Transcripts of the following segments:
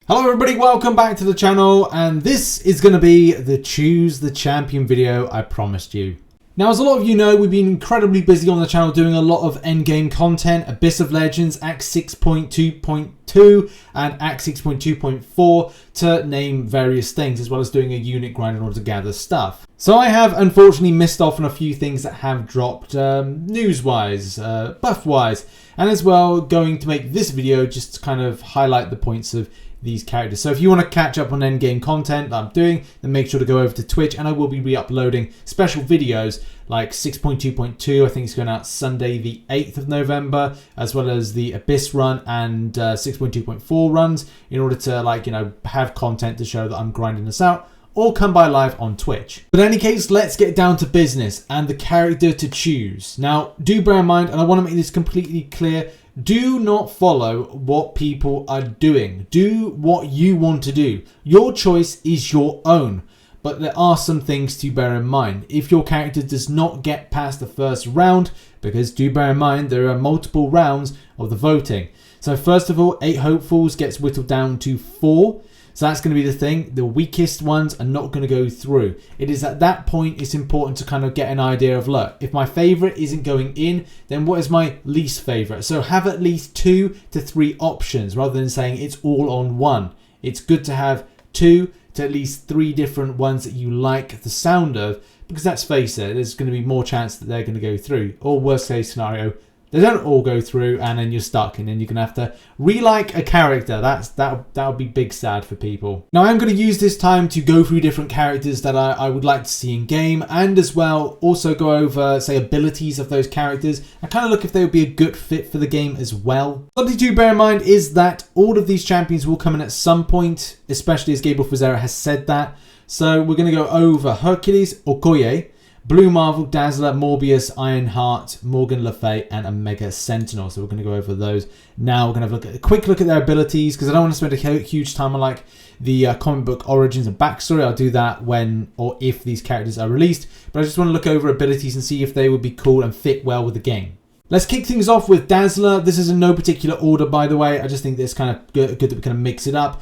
Hello everybody, welcome back to the channel, and this is going to be the Choose the Champion video I promised you. Now, as a lot of you know, we've been incredibly busy on the channel doing a lot of endgame content, Abyss of Legends, Act 6.2.2 and Act 6.2.4 to name various things, as well as doing a unit grind in order to gather stuff. So I have unfortunately missed off on a few things that have dropped news-wise, buff-wise, and as well going to make this video just to kind of highlight the points of these characters. So if you want to catch up on endgame content that I'm doing, then make sure to go over to Twitch, and I will be re-uploading special videos like 6.2.2, I think it's going out Sunday the 8th of November, as well as the Abyss run and 6.2.4 runs, in order to have content to show that I'm grinding this out, or come by live on Twitch. But in any case, let's get down to business and the character to choose. Now, do bear in mind, and I want to make this completely clear, do not follow what people are doing. Do what you want to do. Your choice is your own. But there are some things to bear in mind. If your character does not get past the first round, because do bear in mind there are multiple rounds of the voting. So first of all, 8 hopefuls gets whittled down to 4. So that's going to be the thing. The weakest ones are not going to go through. It is at that point it's important to kind of get an idea of, look, if my favorite isn't going in, then what is my least favorite? So have at least 2 to 3 options rather than saying it's all on one. It's good to have 2 to at least 3 different ones that you like the sound of, because let's face it, there's going to be more chance that they're going to go through. Or worst case scenario, they don't all go through, and then you're stuck, and then you're going to have to re-like a character. That would be big sad for people. Now, I'm going to use this time to go through different characters that I would like to see in game, and as well also go over, say, abilities of those characters, and kind of look if they would be a good fit for the game as well. Something to bear in mind is that all of these champions will come in at some point, especially as Gabriel Frazera has said that. So we're going to go over Hercules, Okoye, Blue Marvel, Dazzler, Morbius, Ironheart, Morgan Le Fay, and Omega Sentinel. So we're going to go over those now. We're going to have a quick look at their abilities, because I don't want to spend a huge time on the comic book origins and backstory. I'll do that when or if these characters are released. But I just want to look over abilities and see if they would be cool and fit well with the game. Let's kick things off with Dazzler. This is in no particular order, by the way. I just think it's kind of good that we kind of mix it up.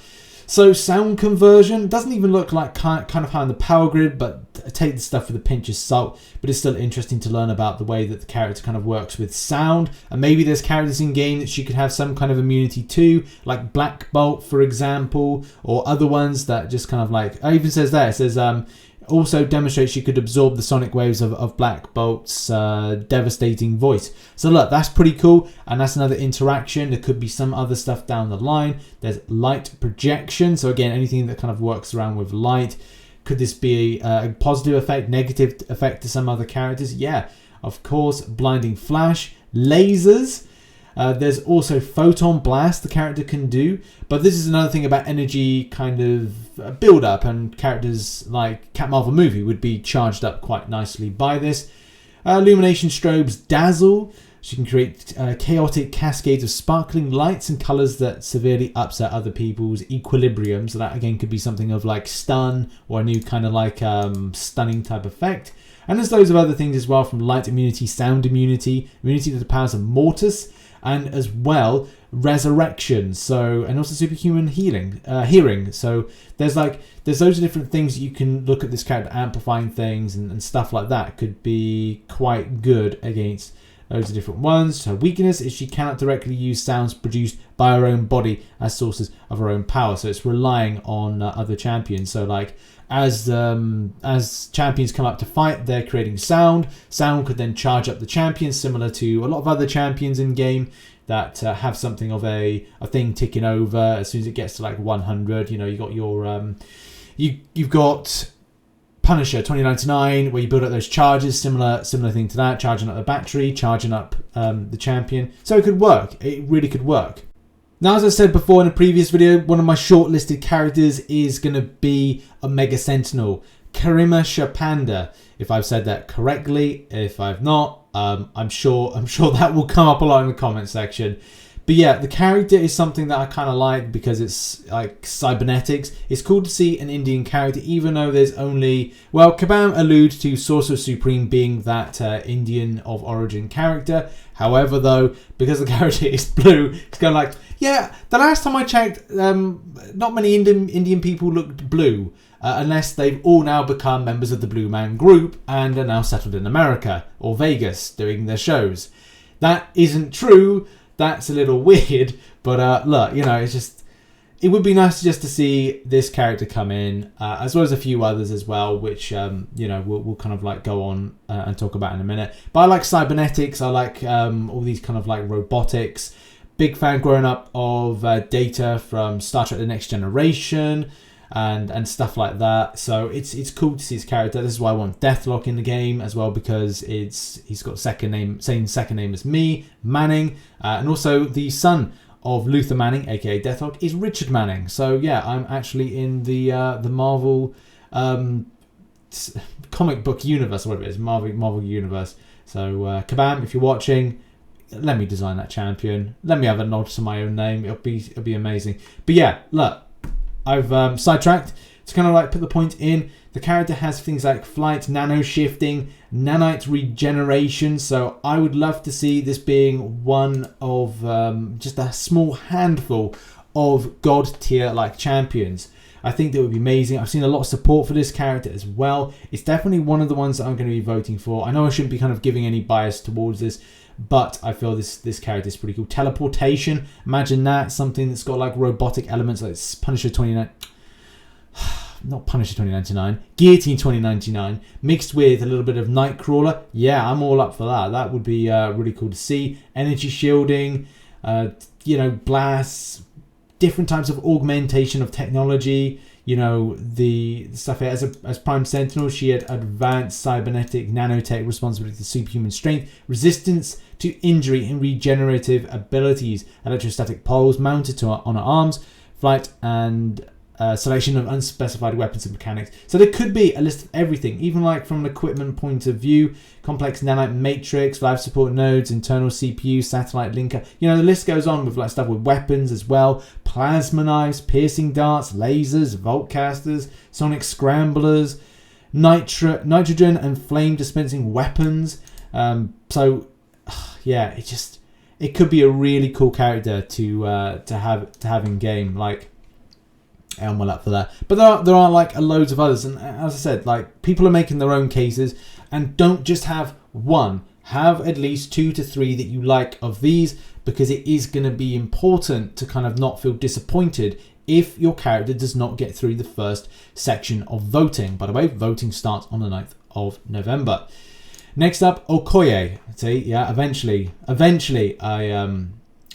So sound conversion doesn't even look like kind of high on the power grid, but take the stuff with a pinch of salt. But it's still interesting to learn about the way that the character kind of works with sound. And maybe there's characters in game that she could have some kind of immunity to, like Black Bolt, for example, or other ones that just kind of it even says there, it says also demonstrates she could absorb the sonic waves of Black Bolt's devastating voice. So look, that's pretty cool, and that's another interaction. There could be some other stuff down the line. There's light projection, so again, anything that kind of works around with light. Could this be a positive effect, negative effect to some other characters? Yeah, of course. Blinding flash, lasers. There's also Photon Blast the character can do, but this is another thing about energy kind of build-up, and characters like Cat Marvel Movie would be charged up quite nicely by this. Illumination Strobes Dazzle. She can create chaotic cascades of sparkling lights and colours that severely upset other people's equilibrium. So that again could be something of like stun, or a new kind of stunning type effect. And there's loads of other things as well, from light immunity, sound immunity, immunity to the powers of Mortis, and as well resurrection, so, and also superhuman hearing. So there's loads of different things you can look at this character amplifying things and stuff like that. Could be quite good against loads of different ones. Her weakness is she cannot directly use sounds produced by her own body as sources of her own power, so it's relying on other champions. So as champions come up to fight, they're creating sound. Sound could then charge up the champion, similar to a lot of other champions in game that have something of a thing ticking over. As soon as it gets to 100, you got your you've got Punisher 2099, where you build up those charges, similar thing to that, charging up the battery, charging up the champion. So it could work. It really could work. Now, as I said before in a previous video, one of my shortlisted characters is going to be Omega Sentinel, Karima Shapanda. If I've said that correctly, if I've not, I'm sure that will come up a lot in the comment section. But yeah, the character is something that I kind of like because it's like cybernetics. It's cool to see an Indian character, even though there's only, well, Kabam alludes to Sorcerer Supreme being that Indian of origin character. However, though, because the character is blue, it's kind of like, yeah, the last time I checked, not many Indian people looked blue, unless they've all now become members of the Blue Man Group and are now settled in America or Vegas doing their shows. That isn't true. That's a little weird, but look, you know, it's just, it would be nice just to see this character come in, as well as a few others as well, which, you know, we'll kind of like go on and talk about in a minute. But I like cybernetics. I like all these kind of like robotics. Big fan growing up of Data from Star Trek The Next Generation and stuff like that. So it's cool to see his character. This is why I want Deathlock in the game as well, because he's got same second name as me, Manning, and also the son of Luther Manning, aka Deathlock, is Richard Manning. So yeah, I'm actually in the Marvel comic book universe, or whatever it is, Marvel universe. So Kabam, if you're watching, let me design that champion. Let me have a nod to my own name. It'll be amazing. But yeah, look, I've sidetracked to kind of like put the point in. The character has things like flight, nano shifting, nanite regeneration. So I would love to see this being one of just a small handful of god tier like champions. I think that would be amazing. I've seen a lot of support for this character as well. It's definitely one of the ones that I'm going to be voting for. I know I shouldn't be kind of giving any bias towards this, but I feel this character is pretty cool. Teleportation, imagine that, something that's got like robotic elements, like Punisher 29, not Punisher 2099, Guillotine 2099, mixed with a little bit of Nightcrawler. Yeah, I'm all up for that. That would be really cool to see. Energy shielding, you know, blasts, different types of augmentation of technology. You know, the stuff here, as Prime Sentinel, she had advanced cybernetic nanotech responsibility for superhuman strength, resistance to injury and regenerative abilities, electrostatic poles mounted on her arms, flight and selection of unspecified weapons and mechanics. So there could be a list of everything, even like from an equipment point of view, complex nanite matrix, life support nodes, internal CPU, satellite linker. You know, the list goes on with like stuff with weapons as well, plasma knives, piercing darts, lasers, voltcasters, sonic scramblers, nitrogen and flame dispensing weapons. So yeah, it could be a really cool character to have in game. Like, I'm well up for that. But there are like loads of others, and as I said, like, people are making their own cases, and don't just have one. Have at least 2 to 3 that you like of these, because it is going to be important to kind of not feel disappointed if your character does not get through the first section of voting. By the way, voting starts on the 9th of November. Next up, Okoye. See, yeah, eventually I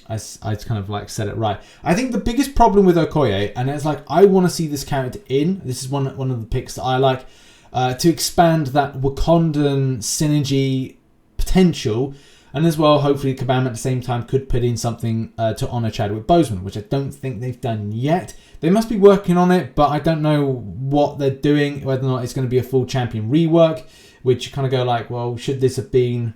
kind of like said it right. I think the biggest problem with Okoye, and it's like, I want to see this character in. This is one of the picks that I like, to expand that Wakandan synergy potential, and as well, hopefully Kabam at the same time could put in something to honour Chadwick Boseman, which I don't think they've done yet. They must be working on it, but I don't know what they're doing, whether or not it's going to be a full champion rework, which you kind of go like, well, should this have been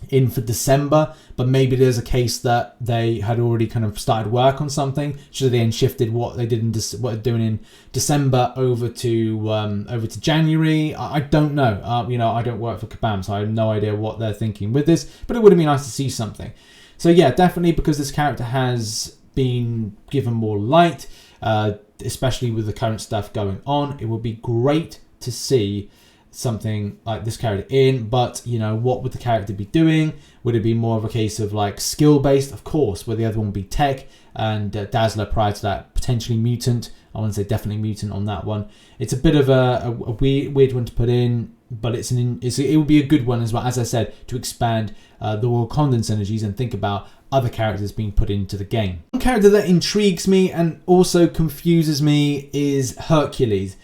in for December? But maybe there's a case that they had already kind of started work on something. Should they then shifted what they did what they're doing in December over to January? I don't know. You know, I don't work for Kabam, so I have no idea what they're thinking with this. But it would have been nice to see something. So yeah, definitely, because this character has been given more light, especially with the current stuff going on. It would be great to see something like this character in, but you know, what would the character be doing? Would it be more of a case of like skill based? Of course, where the other one would be tech, and Dazzler prior to that potentially mutant. I want to say definitely mutant on that one. It's a bit of a weird one to put in, but it would be a good one as well, as I said, to expand the Wakandan synergies and think about other characters being put into the game. One character that intrigues me and also confuses me is Hercules.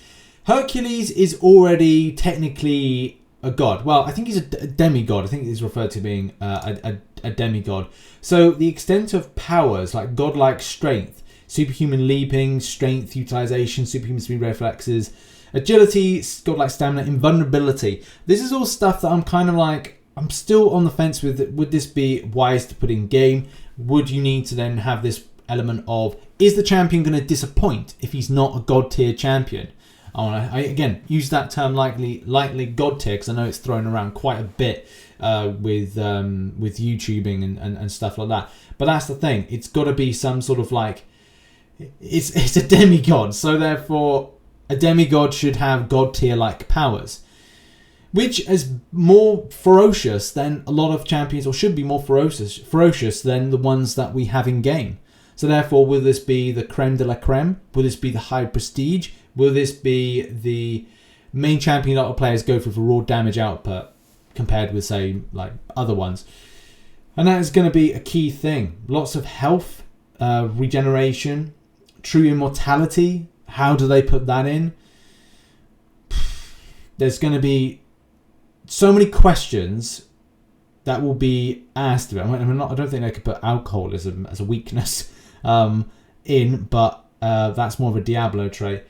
Hercules is already technically a god. Well, I think he's a demigod. I think he's referred to being a demigod. So the extent of powers, like godlike strength, superhuman leaping, strength utilization, superhuman speed reflexes, agility, godlike stamina, invulnerability. This is all stuff that I'm kind of like, I'm still on the fence with. Would this be wise to put in game? Would you need to then have this element of, is the champion going to disappoint if he's not a god tier champion? I again use that term lightly god tier, because I know it's thrown around quite a bit with YouTubing and stuff like that. But that's the thing. It's got to be some sort of like, it's a demigod, so therefore a demigod should have god tier like powers, which is more ferocious than a lot of champions, or should be more ferocious than the ones that we have in game. So therefore, will this be the creme de la creme? Will this be the high prestige? Will this be the main champion that our players go for raw damage output compared with, say, like other ones? And that is going to be a key thing. Lots of health, regeneration, true immortality. How do they put that in? There's going to be so many questions that will be asked of it. I don't think they could put alcoholism as a weakness in, but that's more of a Diablo trait.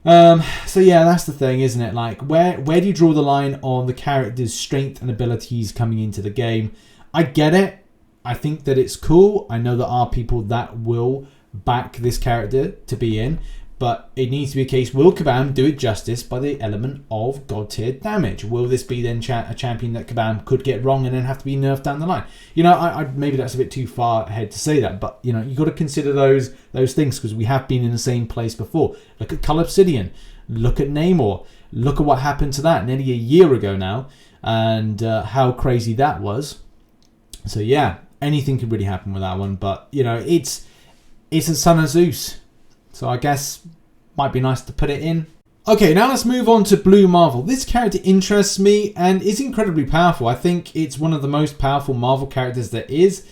So yeah, that's the thing, isn't it? Like, where do you draw the line on the character's strength and abilities coming into the game? I get it. I think that it's cool. I know there are people that will back this character to be in, but it needs to be a case, will Kabam do it justice by the element of god tier damage? Will this be then a champion that Kabam could get wrong and then have to be nerfed down the line? You know, I maybe that's a bit too far ahead to say that, but you know, you got to consider those things, because we have been in the same place before. Look at Cull Obsidian, look at Namor, look at what happened to that nearly a year ago now, and how crazy that was. So yeah, anything could really happen with that one, but you know, it's a Son of Zeus. So I guess might be nice to put it in. Okay, now let's move on to Blue Marvel. This character interests me and is incredibly powerful. I think it's one of the most powerful Marvel characters there is.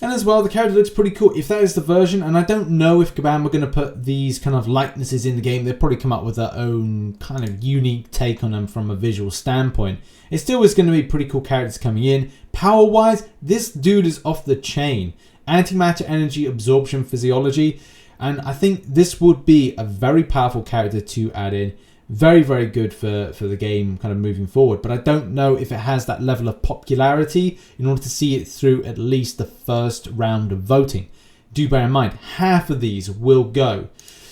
And as well, the character looks pretty cool. If that is the version, and I don't know if Kabam are going to put these kind of likenesses in the game, they'll probably come up with their own kind of unique take on them from a visual standpoint. It still is going to be pretty cool characters coming in. Power-wise, this dude is off the chain. Antimatter energy absorption physiology. And I think this would be a very powerful character to add in. Very, very good for the game kind of moving forward. But I don't know if it has that level of popularity in order to see it through at least the first round of voting. Do bear in mind, half of these will go.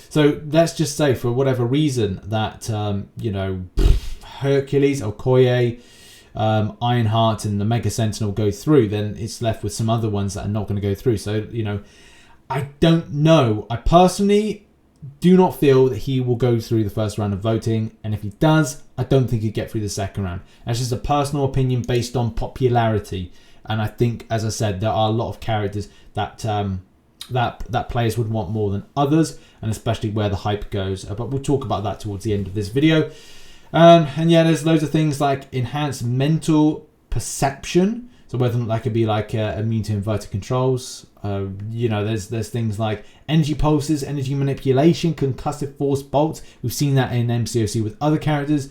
So let's just say, for whatever reason, that, you know, Hercules, Okoye, Ironheart and the Mega Sentinel go through, then it's left with some other ones that are not going to go through. So, you know, I don't know. I personally do not feel that he will go through the first round of voting. And if he does, I don't think he'd get through the second round. That's just a personal opinion based on popularity. And I think, as I said, there are a lot of characters that that players would want more than others. And especially where the hype goes. But we'll talk about that towards the end of this video. And yeah, there's loads of things like enhanced mental perception. So whether that could be like immune to inverted controls. You know, there's things like energy pulses, energy manipulation, concussive force bolts. We've seen that in MCOC with other characters.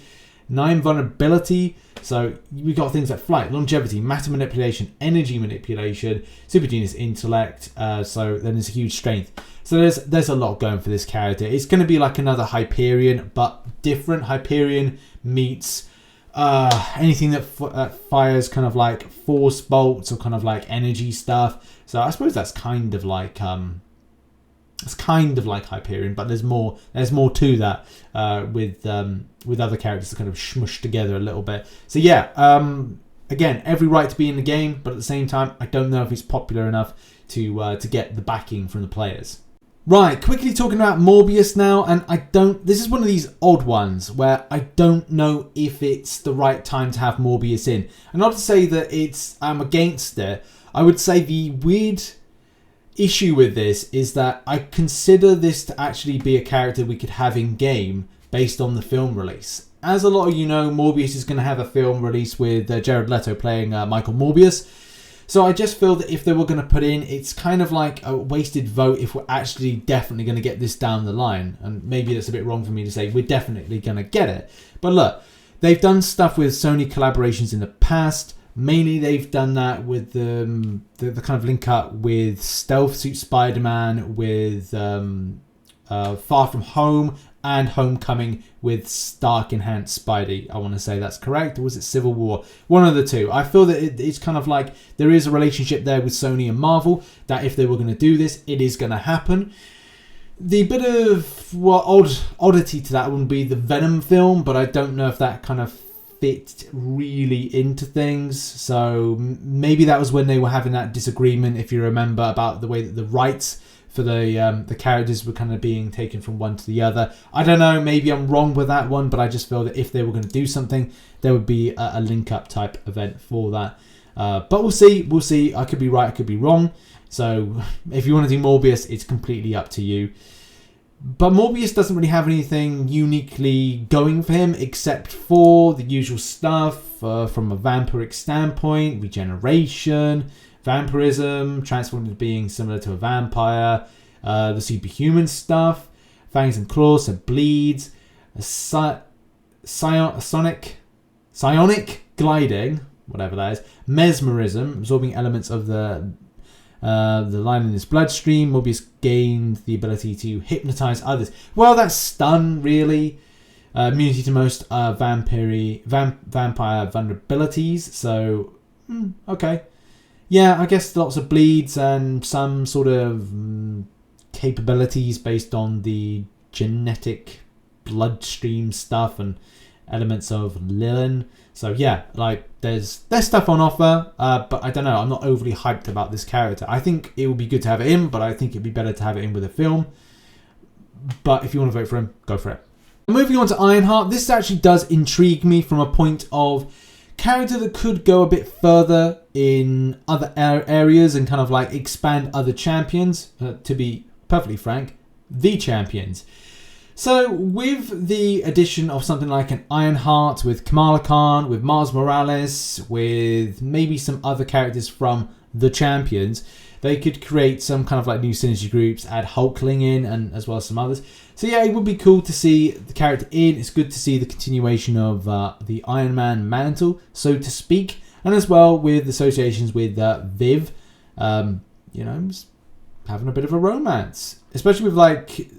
9 vulnerability. So we've got things like flight, longevity, matter manipulation, energy manipulation, super genius intellect. So then there's a huge strength. So there's a lot going for this character. It's going to be like another Hyperion, but different. Hyperion meets anything that fires kind of like force bolts or kind of like energy stuff. So I suppose that's kind of like Hyperion, but there's more to that with other characters that kind of smush together a little bit. So yeah, again, every right to be in the game, but at the same time, I don't know if it's popular enough to get the backing from the players. Right, quickly talking about Morbius now, and this is one of these odd ones where I don't know if it's the right time to have Morbius in. And not to say that I'm against it, I would say the weird issue with this is that I consider this to actually be a character we could have in game based on the film release. As a lot of you know, Morbius is going to have a film release with Jared Leto playing Michael Morbius. So I just feel that if they were going to put in, it's kind of like a wasted vote if we're actually definitely going to get this down the line. And maybe that's a bit wrong for me to say we're definitely going to get it. But look, they've done stuff with Sony collaborations in the past. Mainly they've done that with the kind of link up with Stealth Suit Spider-Man, with Far From Home, and Homecoming with Stark Enhanced Spidey. I want to say that's correct. Or was it Civil War? One of the two. I feel that it's kind of like there is a relationship there with Sony and Marvel, that if they were going to do this, it is going to happen. The bit of oddity to that would be the Venom film, but I don't know if that kind of fit really into things. So maybe that was when they were having that disagreement, if you remember, about the way that the rights for the characters were kind of being taken from one to the other. I don't know, maybe I'm wrong with that one, but I just feel that if they were going to do something, there would be a link-up type event for that. But we'll see. I could be right, I could be wrong. So if you want to do Morbius, it's completely up to you. But Morbius doesn't really have anything uniquely going for him, except for the usual stuff from a vampiric standpoint: regeneration, vampirism, transforming into being similar to a vampire, the superhuman stuff, fangs and claws, so bleeds, psionic gliding, whatever that is, mesmerism, absorbing elements of the line in his bloodstream. Morbius gained the ability to hypnotize others. Well, that's stun, really. Immunity to most vampire vulnerabilities. So, okay. Yeah, I guess lots of bleeds and some sort of capabilities based on the genetic bloodstream stuff and elements of Lilin. So yeah, like there's stuff on offer, but I don't know. I'm not overly hyped about this character. I think it would be good to have it in, but I think it'd be better to have it in with a film. But if you want to vote for him, go for it. Moving on to Ironheart, this actually does intrigue me from a point of character that could go a bit further in other areas and kind of like expand other champions. To be perfectly frank, the champions. So with the addition of something like an Ironheart, with Kamala Khan, with Miles Morales, with maybe some other characters from the champions, they could create some kind of like new synergy groups, add Hulkling in, and as well as some others. So yeah, it would be cool to see the character in. It's good to see the continuation of the Iron Man mantle, so to speak, and as well with associations with Viv, you know, having a bit of a romance, especially with like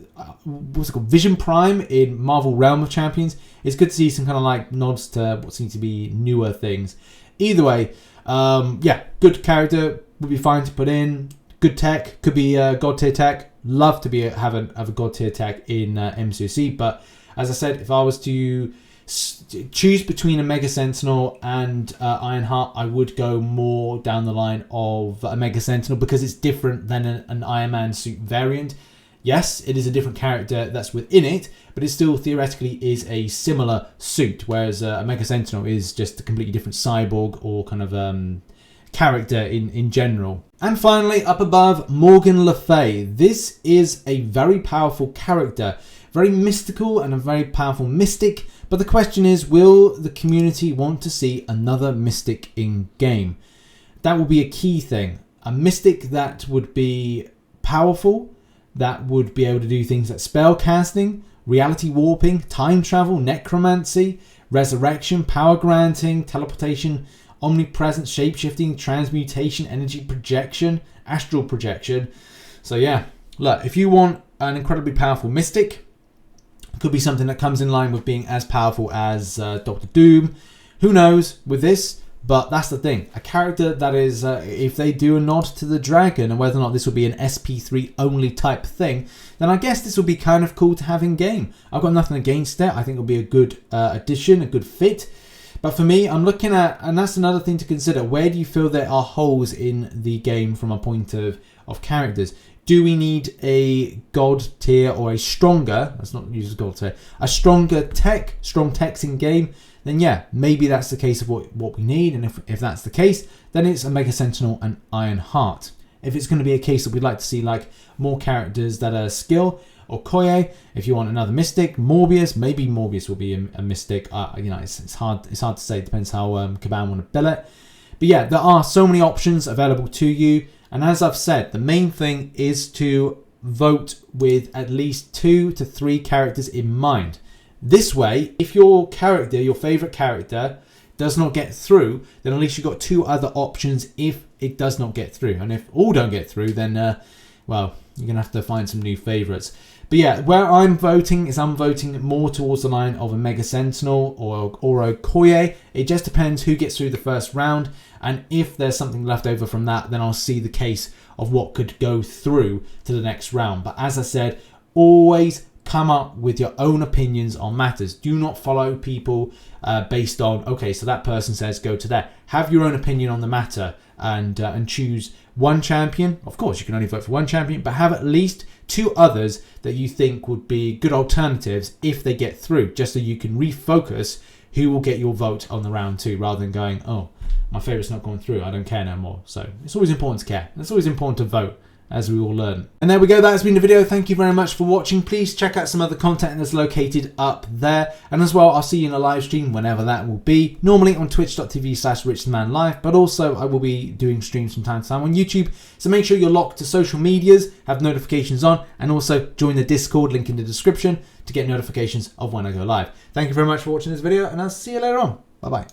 what's it called, Vision Prime in Marvel Realm of Champions. It's good to see some kind of like nods to what seems to be newer things. Either way, yeah, good character would be fine to put in. Good tech, could be god tier tech. Love to have a god tier tech in MCOC, but as I said, if I was to choose between a Mega Sentinel and Ironheart, I would go more down the line of a Mega Sentinel because it's different than an Iron Man suit variant. Yes, it is a different character that's within it, but it still theoretically is a similar suit, whereas a Mega Sentinel is just a completely different cyborg or kind of character in general. And finally, up above, Morgan Le Fay. This is a very powerful character, very mystical and a very powerful mystic, but the question is, will the community want to see another mystic in game? That will be a key thing. A mystic that would be powerful, that would be able to do things like spell casting, reality warping, time travel, necromancy, resurrection, power granting, teleportation, omnipresence, shapeshifting, transmutation, energy projection, astral projection. So yeah, look, if you want an incredibly powerful mystic, it could be something that comes in line with being as powerful as Doctor Doom. Who knows with this? But that's the thing. A character that is, if they do a nod to the dragon, and whether or not this will be an SP3 only type thing, then I guess this will be kind of cool to have in game. I've got nothing against it. I think it'll be a good addition, a good fit. But for me, I'm looking at, and that's another thing to consider, where do you feel there are holes in the game from a point of characters? Do we need a god tier or a stronger, let's not use god tier, a stronger tech, strong techs in game? Then yeah, maybe that's the case of what we need. And if that's the case, then it's a Mega Sentinel and Ironheart. If it's going to be a case that we'd like to see like more characters that are skill, Okoye, if you want another mystic, Morbius, maybe Morbius will be a mystic. You know, it's hard to say. It depends how Caban want to bill it. But yeah, there are so many options available to you. And as I've said, the main thing is to vote with at least 2 to 3 characters in mind. This way, if your character, your favorite character, does not get through, then at least you've got 2 other options if it does not get through. And if all don't get through, then, well, you're going to have to find some new favorites. But yeah, where I'm voting is I'm voting more towards the line of a Mega Sentinel or Okoye. It just depends who gets through the first round. And if there's something left over from that, then I'll see the case of what could go through to the next round. But as I said, always come up with your own opinions on matters. Do not follow people based on, okay, so that person says go to there. Have your own opinion on the matter and choose one champion. Of course, you can only vote for one champion, but have at least 2 others that you think would be good alternatives if they get through, just so you can refocus who will get your vote on the round 2, rather than going, oh, my favourite's not going through, I don't care no more. So it's always important to care. It's always important to vote, as we all learn. And there we go, that has been the video. Thank you very much for watching. Please check out some other content that's located up there. And as well, I'll see you in a live stream whenever that will be. Normally on twitch.tv/RichTheMan live, but also I will be doing streams from time to time on YouTube. So make sure you're locked to social medias, have notifications on, and also join the Discord, link in the description, to get notifications of when I go live. Thank you very much for watching this video, and I'll see you later on. Bye-bye.